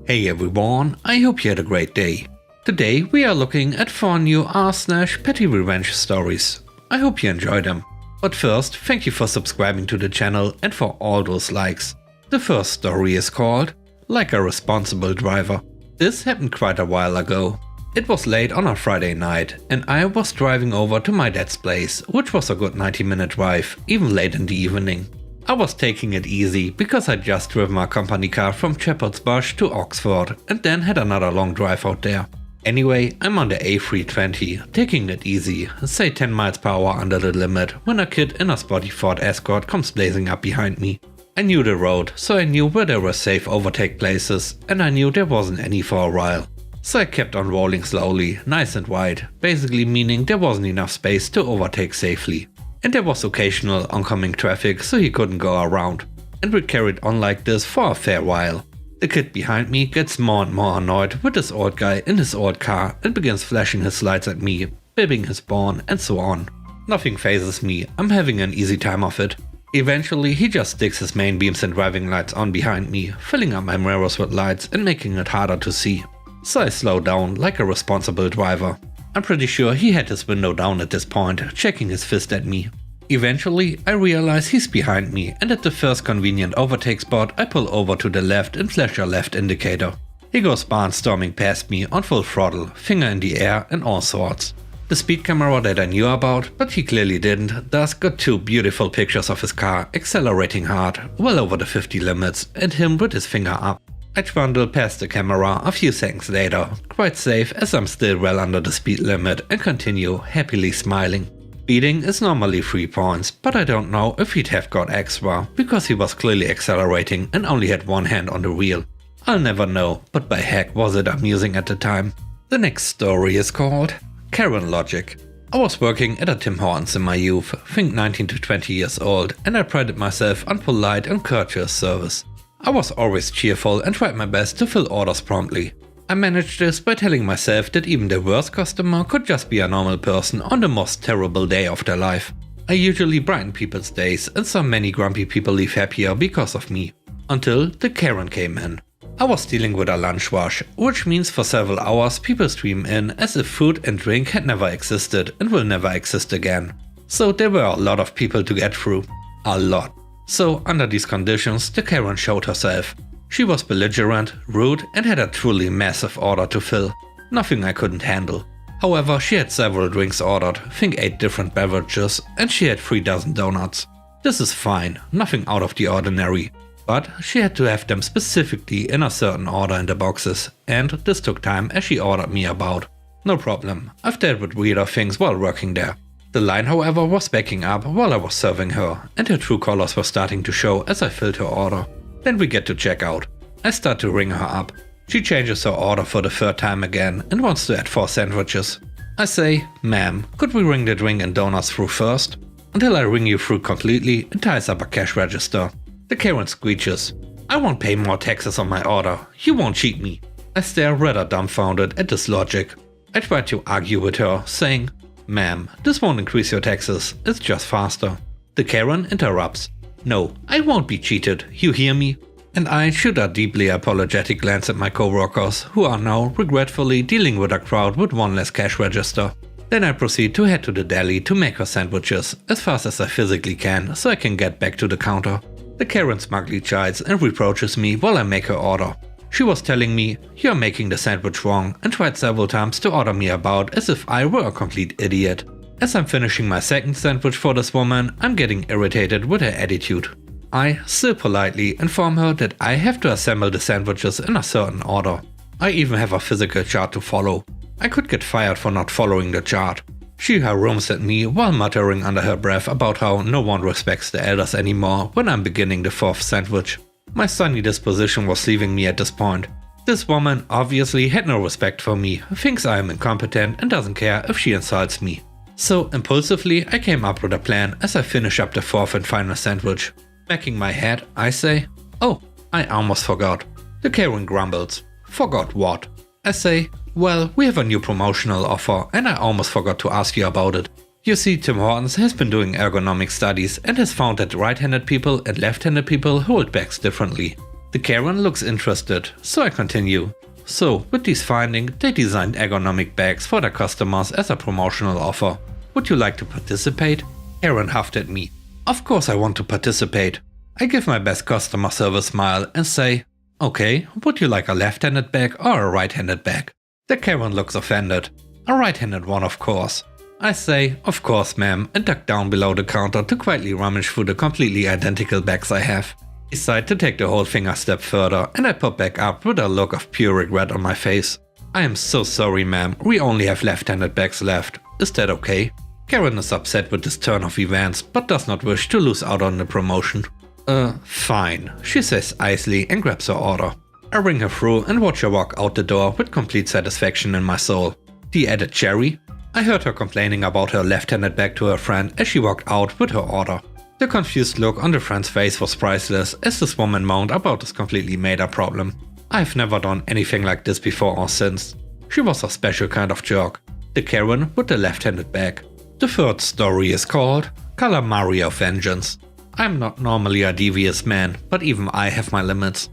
Hey everyone, I hope you had a great day. Today we are looking at 4 new r/petty revenge stories. I hope you enjoy them. But first, thank you for subscribing to the channel and for all those likes. The first story is called Like a Responsible Driver. This happened quite a while ago. It was late on a Friday night and I was driving over to my dad's place, which was a good 90-minute drive, even late in the evening. I was taking it easy because I'd just driven my company car from Shepherd's Bush to Oxford and then had another long drive out there. Anyway, I'm on the A320, taking it easy, say 10 miles per hour under the limit, when a kid in a spotty Ford Escort comes blazing up behind me. I knew the road, so I knew where there were safe overtake places, and I knew there wasn't any for a while. So I kept on rolling slowly, nice and wide, basically meaning there wasn't enough space to overtake safely. And there was occasional oncoming traffic, so he couldn't go around. And we carried on like this for a fair while. The kid behind me gets more and more annoyed with this old guy in his old car and begins flashing his lights at me, bibbing his horn and so on. Nothing phases me, I'm having an easy time of it. Eventually he just sticks his main beams and driving lights on behind me, filling up my mirrors with lights and making it harder to see. So I slow down like a responsible driver. I'm pretty sure he had his window down at this point, checking his fist at me. Eventually, I realize he's behind me and at the first convenient overtake spot I pull over to the left and flash a left indicator. He goes barnstorming past me on full throttle, finger in the air and all sorts. The speed camera that I knew about, but he clearly didn't, thus got 2 beautiful pictures of his car accelerating hard, well over the 50 limits, and him with his finger up. I trundle past the camera a few seconds later, quite safe as I'm still well under the speed limit, and continue happily smiling. Speeding is normally 3 points, but I don't know if he'd have got extra, because he was clearly accelerating and only had one hand on the wheel. I'll never know, but by heck was it amusing at the time. The next story is called Karen Logic. I was working at a Tim Hortons in my youth, think 19 to 20 years old, and I prided myself on polite and courteous service. I was always cheerful and tried my best to fill orders promptly. I managed this by telling myself that even the worst customer could just be a normal person on the most terrible day of their life. I usually brighten people's days and saw many grumpy people leave happier because of me. Until the Karen came in. I was dealing with a lunch rush, which means for several hours people stream in as if food and drink had never existed and will never exist again. So there were a lot of people to get through. A lot. So under these conditions the Karen showed herself. She was belligerent, rude and had a truly massive order to fill. Nothing I couldn't handle. However, she had several drinks ordered, think 8 different beverages, and she had 3 dozen donuts. This is fine, nothing out of the ordinary. But she had to have them specifically in a certain order in the boxes, and this took time as she ordered me about. No problem, I've dealt with weirder things while working there. The line however was backing up while I was serving her, and her true colors were starting to show as I filled her order. Then we get to checkout. I start to ring her up. She changes her order for the 3rd time again and wants to add 4 sandwiches. I say, "Ma'am, could we ring the drink and donuts through first?" Until I ring you through completely and ties up a cash register. The Karen screeches, "I won't pay more taxes on my order. You won't cheat me." I stare rather dumbfounded at this logic. I try to argue with her, saying, "Ma'am, this won't increase your taxes, it's just faster." The Karen interrupts. "No, I won't be cheated, you hear me?" And I shoot a deeply apologetic glance at my coworkers, who are now regretfully dealing with a crowd with 1 less cash register. Then I proceed to head to the deli to make her sandwiches, as fast as I physically can, so I can get back to the counter. The Karen smugly chides and reproaches me while I make her order. She was telling me, "You're making the sandwich wrong," and tried several times to order me about as if I were a complete idiot. As I'm finishing my 2nd sandwich for this woman, I'm getting irritated with her attitude. I still politely inform her that I have to assemble the sandwiches in a certain order. I even have a physical chart to follow. I could get fired for not following the chart. She harums at me while muttering under her breath about how no one respects the elders anymore when I'm beginning the 4th sandwich. My sunny disposition was leaving me at this point. This woman obviously had no respect for me, thinks I am incompetent and doesn't care if she insults me. So impulsively I came up with a plan as I finish up the 4th and final sandwich. Backing my head, I say, "Oh, I almost forgot." The Karen grumbles. "Forgot what?" I say, "Well, we have a new promotional offer and I almost forgot to ask you about it. You see, Tim Hortons has been doing ergonomic studies and has found that right-handed people and left-handed people hold bags differently. The Karen looks interested, so I continue. So, with these findings, they designed ergonomic bags for their customers as a promotional offer. Would you like to participate? Karen huffed at me. Of course I want to participate. I give my best customer service smile and say, okay, would you like a left-handed bag or a right-handed bag? The Karen looks offended. A right-handed one, of course. I say, of course ma'am, and duck down below the counter to quietly rummage through the completely identical bags I have. I decide to take the whole thing a step further and I pop back up with a look of pure regret on my face. I am so sorry ma'am, we only have left-handed bags left. Is that okay? Karen is upset with this turn of events, but does not wish to lose out on the promotion. Fine, she says icily and grabs her order. I ring her through and watch her walk out the door with complete satisfaction in my soul. The added cherry? I heard her complaining about her left-handed bag to her friend as she walked out with her order. The confused look on the friend's face was priceless as this woman moaned about this completely made-up problem. I've never done anything like this before or since. She was a special kind of jerk. The Karen with the left-handed bag. The third story is called Calamari of Vengeance. I'm not normally a devious man, but even I have my limits.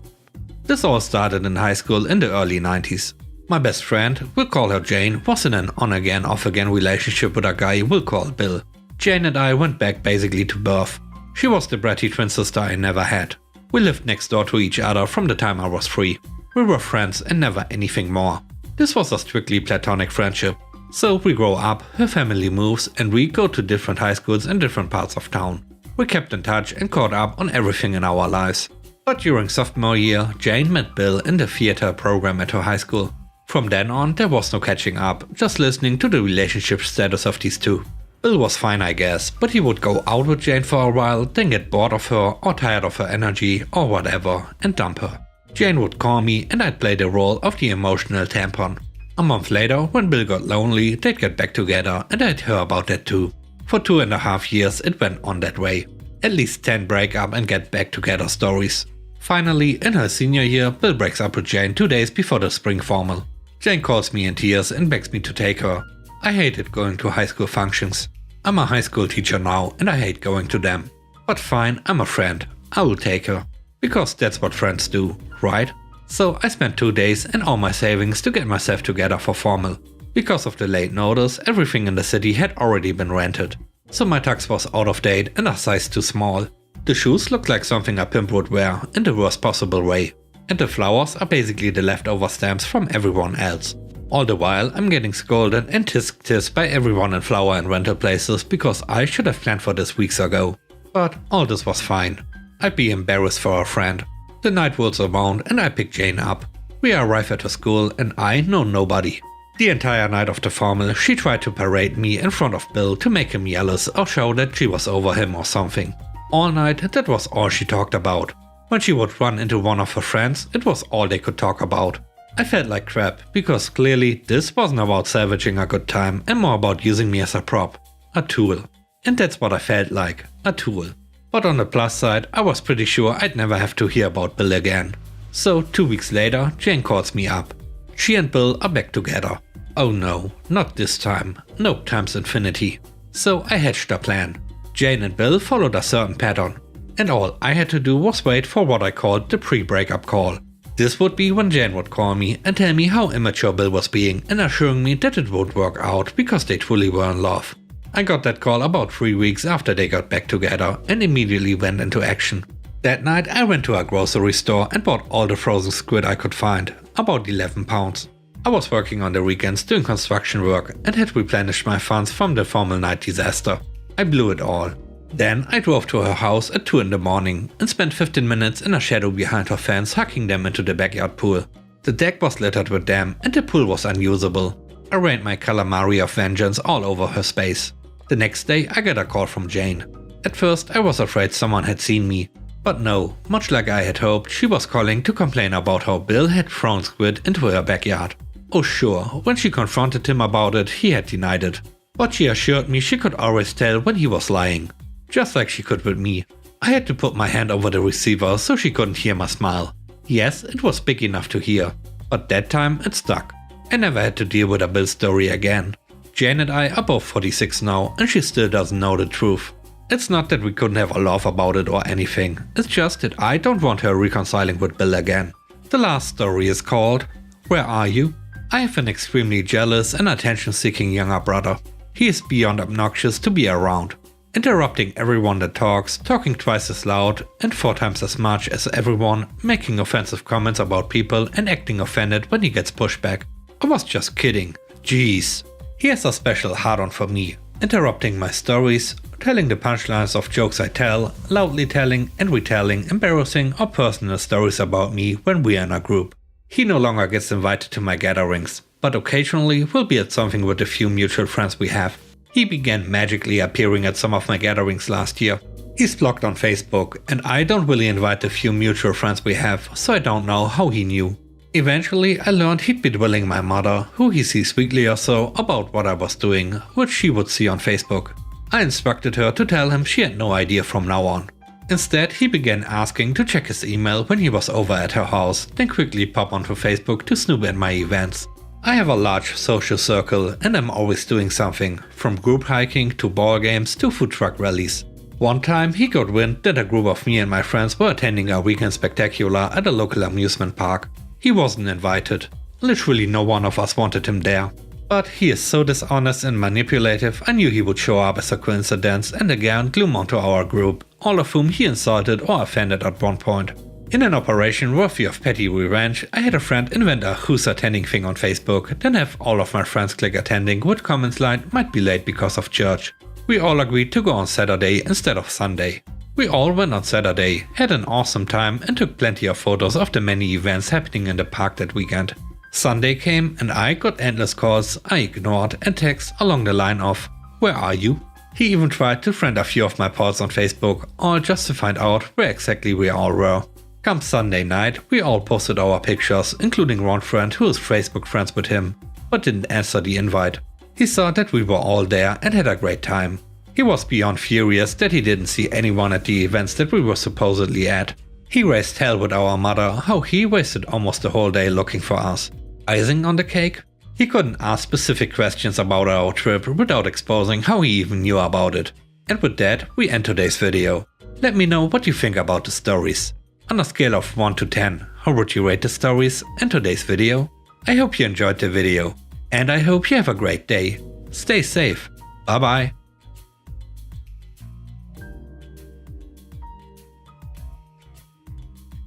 This all started in high school in the early 90s. My best friend, we'll call her Jane, was in an on-again off-again relationship with a guy we'll call Bill. Jane and I went back basically to birth. She was the bratty twin sister I never had. We lived next door to each other from the time I was 3. We were friends and never anything more. This was a strictly platonic friendship. So we grow up, her family moves, and we go to different high schools in different parts of town. We kept in touch and caught up on everything in our lives. But during sophomore year, Jane met Bill in the theater program at her high school. From then on, there was no catching up, just listening to the relationship status of these two. Bill was fine I guess, but he would go out with Jane for a while, then get bored of her or tired of her energy or whatever and dump her. Jane would call me and I'd play the role of the emotional tampon. A month later, when Bill got lonely, they'd get back together and I'd hear about that too. For 2.5 years it went on that way. At least 10 break up and get back together stories. Finally, in her senior year, Bill breaks up with Jane 2 days before the spring formal. Jane calls me in tears and begs me to take her. I hated going to high school functions. I'm a high school teacher now and I hate going to them. But fine, I'm a friend. I will take her. Because that's what friends do, right? So I spent 2 days and all my savings to get myself together for formal. Because of the late notice, everything in the city had already been rented. So my tux was out of date and a size too small. The shoes looked like something a pimp would wear in the worst possible way. And the flowers are basically the leftover stamps from everyone else. All the while I'm getting scolded and tisk-tisk by everyone in flower and rental places because I should have planned for this weeks ago. But all this was fine. I'd be embarrassed for a friend. The night rolls around and I pick Jane up. We arrive at her school and I know nobody. The entire night of the formal she tried to parade me in front of Bill to make him jealous or show that she was over him or something. All night that was all she talked about. When she would run into one of her friends, it was all they could talk about. I felt like crap, because clearly this wasn't about salvaging a good time and more about using me as a prop. A tool. And that's what I felt like. A tool. But on the plus side, I was pretty sure I'd never have to hear about Bill again. So 2 weeks later, Jane calls me up. She and Bill are back together. Oh no, not this time. No times infinity. So I hatched a plan. Jane and Bill followed a certain pattern. And all I had to do was wait for what I called the pre-breakup call. This would be when Jane would call me and tell me how immature Bill was being and assuring me that it would work out because they truly were in love. I got that call about 3 weeks after they got back together and immediately went into action. That night I went to a grocery store and bought all the frozen squid I could find, about 11 pounds. I was working on the weekends doing construction work and had replenished my funds from the formal night disaster. I blew it all. Then I drove to her house at 2 in the morning and spent 15 minutes in a shadow behind her fence hucking them into the backyard pool. The deck was littered with them and the pool was unusable. I rained my calamari of vengeance all over her space. The next day I got a call from Jane. At first I was afraid someone had seen me. But no, much like I had hoped, she was calling to complain about how Bill had thrown squid into her backyard. Oh sure, when she confronted him about it, he had denied it. But she assured me she could always tell when he was lying. Just like she could with me. I had to put my hand over the receiver so she couldn't hear my smile. Yes, it was big enough to hear. But that time it stuck. I never had to deal with a Bill story again. Jane and I are both 46 now and she still doesn't know the truth. It's not that we couldn't have a laugh about it or anything, it's just that I don't want her reconciling with Bill again. The last story is called Where Are You? I have an extremely jealous and attention-seeking younger brother. He is beyond obnoxious to be around, interrupting everyone that talks, talking twice as loud and 4 times as much as everyone, making offensive comments about people and acting offended when he gets pushback. I was just kidding. Jeez. He has a special hard-on for me, interrupting my stories, telling the punchlines of jokes I tell, loudly telling and retelling embarrassing or personal stories about me when we are in a group. He no longer gets invited to my gatherings, but occasionally will be at something with a few mutual friends we have. He began magically appearing at some of my gatherings last year. He's blocked on Facebook, and I don't really invite the few mutual friends we have, so I don't know how he knew. Eventually I learned he'd be dwelling my mother, who he sees weekly or so, about what I was doing, which she would see on Facebook. I instructed her to tell him she had no idea from now on. Instead, he began asking to check his email when he was over at her house, then quickly pop onto Facebook to snoop at my events. I have a large social circle and I'm always doing something, from group hiking to ball games to food truck rallies. One time he got wind that a group of me and my friends were attending a weekend spectacular at a local amusement park. He wasn't invited. Literally no one of us wanted him there. But he is so dishonest and manipulative, I knew he would show up as a coincidence and again gloom onto our group, all of whom he insulted or offended at one point. In an operation worthy of petty revenge, I had a friend invent a who's attending thing on Facebook, then have all of my friends click attending with comments like might be late because of church. We all agreed to go on Saturday instead of Sunday. We all went on Saturday, had an awesome time and took plenty of photos of the many events happening in the park that weekend. Sunday came and I got endless calls I ignored and texts along the line of "Where are you?" He even tried to friend a few of my pals on Facebook, all just to find out where exactly we all were. Come Sunday night, we all posted our pictures, including one friend who is Facebook friends with him, but didn't answer the invite. He saw that we were all there and had a great time. He was beyond furious that he didn't see anyone at the events that we were supposedly at. He raised hell with our mother how he wasted almost the whole day looking for us. Icing on the cake? He couldn't ask specific questions about our trip without exposing how he even knew about it. And with that, we end today's video. Let me know what you think about the stories. On a scale of 1 to 10, how would you rate the stories and today's video? I hope you enjoyed the video. And I hope you have a great day. Stay safe. Bye bye.